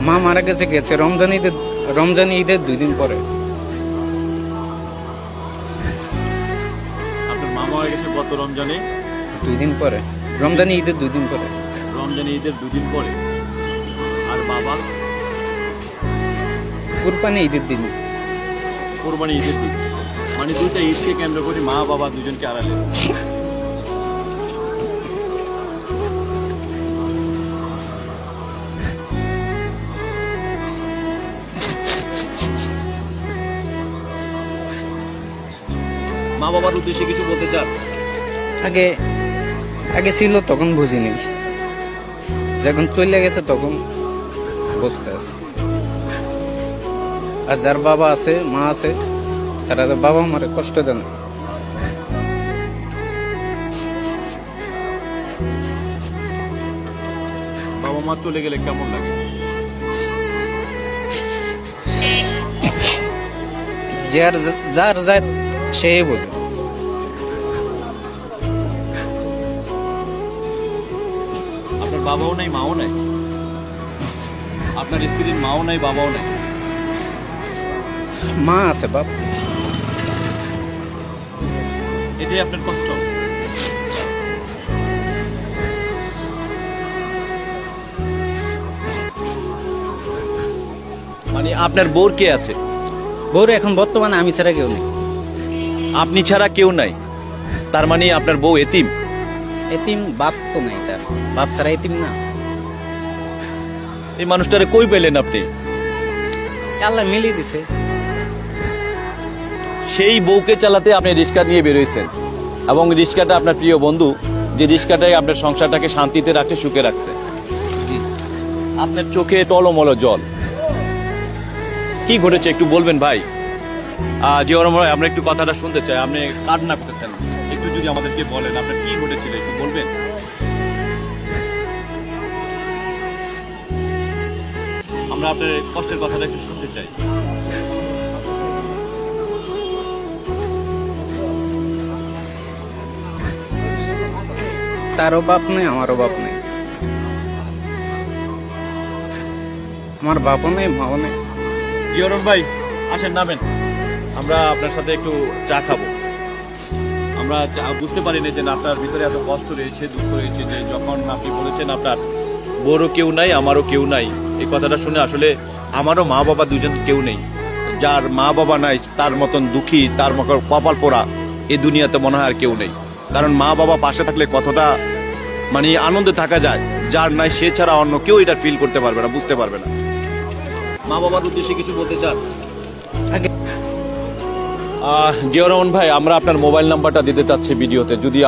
মা মারা গেছে রমজান ঈদের 2 দিন পরে। আপনার মা মারা গেছে গত রমজানে 2 দিন পরে, রমজান ঈদের 2 দিন পরে। রমজানে ঈদের 2 দিন পরে। আর বাবা কুরবানি ঈদের দিন। কোরবানি ঈদের দিন, মানে দুইটা ঈদকে কেন্দ্র করে মা বাবা দুজনকে হারালেন। মা বাবার উদ্দেশ্যে কিছু বলতে চান? আগে ছিল তখন বুঝিনি, যখন চলে গেছে তখন বুঝতে আছে। আর যার বাবা আছে মা আছে তারা তো বাবা মারে কষ্ট দেন। বাবা মা চলে গেলে কেমন লাগে? যার যায় সে বোঝে। আপনার বাবাও নাই মাও নাই, আপনার স্ত্রীর মাও নাই বাবাও নাই? মা আছে বাপ। এটাই আপনার কষ্ট? মানে আপনার বউর কে আছে? বউর এখন বর্তমানে আমি ছাড়া কেউ নেই। আপনি ছাড়া কেউ নাই, তার মানে আপনার বউ এতিম? এতিম বাপ তো নাই, তার বাপ ছাড়া এতিম না। এই মানুষটারে কই পেলেন আপনি? আল্লাহ মিলিয়ে দিছে। সেই বউকে চালাতে আপনি রিক্সা নিয়ে বেরোইছেন, এবং রিক্সাটা আপনার প্রিয় বন্ধু, যে রিক্সাটাই আপনার সংসারটাকে শান্তিতে রাখছে, সুখে রাখছে। আপনার চোখে টলমল জল, কি ঘটেছে একটু বলবেন ভাই? আমরা একটু কথাটা শুনতে চাই। আপনি কান্না করতেছেন, একটু যদি আমাদেরকে বলেন আপনার কি ঘটেছিল, একটু বলবেন? আমরা আপনার কষ্টের কথাটা একটু শুনতে চাই। তারও বাপ নেই, আমারও বাপ নেই। আমার বাপও নেই, মাও নেই। জিয়রন ভাই আসেন, নামেন, আমরা আপনার সাথে একটু চা খাবো। আমরা বুঝতে পারি না যে আপনার ভিতরে এত কষ্ট রয়েছে, দুঃখ রয়েছে, যে যখন আপনি বলেছেন আপনার বড় কেউ নাই, আমারও কেউ নাই, এই কথাটা শুনে আসলে আমারও মা বাবা দুজন কেউ নেই। যার মা বাবা নাই তার মতন দুঃখী, তার মতন কপাল পোড়া এই দুনিয়াতে মনে হয় আর কেউ নেই। কারণ মা বাবা পাশে থাকলে কতটা মানে আনন্দে থাকা যায়, যার নাই সে ছাড়া অন্য কেউ এটা ফিল করতে পারবে না, বুঝতে পারবে না। মা বাবার উদ্দেশ্যে কিছু বলতে চান? জিয়াউর রহমান ভাই, আমরা আপনার মোবাইল নাম্বারটা দিতে চাচ্ছি ভিডিওতে। যদি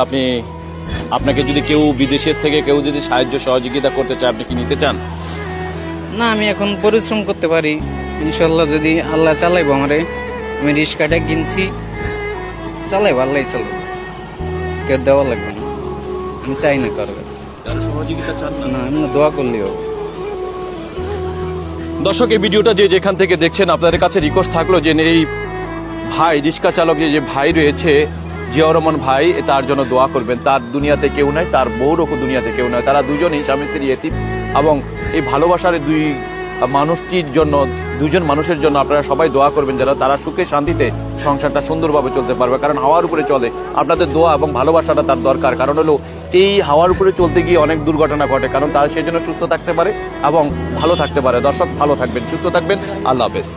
আপনাকে যদি কেউ বিদেশের থেকে কেউ যদি সাহায্য সহযোগিতা করতে চায়, আপনি কি নিতে চান? না, আমি এখন পরিশ্রম করতে পারি ইনশাল্লাহ, যদি আল্লাহ চালাইবো আমারে। আমি রিক্সাটা কিনছি, চালাইবো, আল্লাহ চালাইবো, কেউ দেওয়া লাগবে না। আমি চাই না কারো কাছে সহযোগিতা চান না, আমি দোয়া করলেই হবে। দর্শক, এই ভিডিওটা যে যেখান থেকে দেখছেন, আপনাদের কাছে রিকোয়েস্ট থাকলো যে এই ভাই রিক্সা চালক যে ভাই রয়েছে জিয়াউর রহমান ভাই, তার জন্য দোয়া করবেন। তার দুনিয়াতে কেউ নাই, তার বউরও দুনিয়াতে কেউ নাই, তারা দুজনই স্বামী স্ত্রী এতিম। এবং এই ভালোবাসার দুজন মানুষের জন্য আপনারা সবাই দোয়া করবেন, যারা তারা সুখে শান্তিতে সংসারটা সুন্দরভাবে চলতে পারবে। কারণ হাওয়ার উপরে চলে, আপনাদের দোয়া এবং ভালোবাসাটা তার দরকার। কারণ হলো এই হাওয়ার উপরে চলতে গিয়ে অনেক দুর্ঘটনা ঘটে, কারণ তারা সেই জন্য সুস্থ থাকতে পারে এবং ভালো থাকতে পারে। দর্শক, ভালো থাকবেন, সুস্থ থাকবেন, আল্লাহ হাফেজ।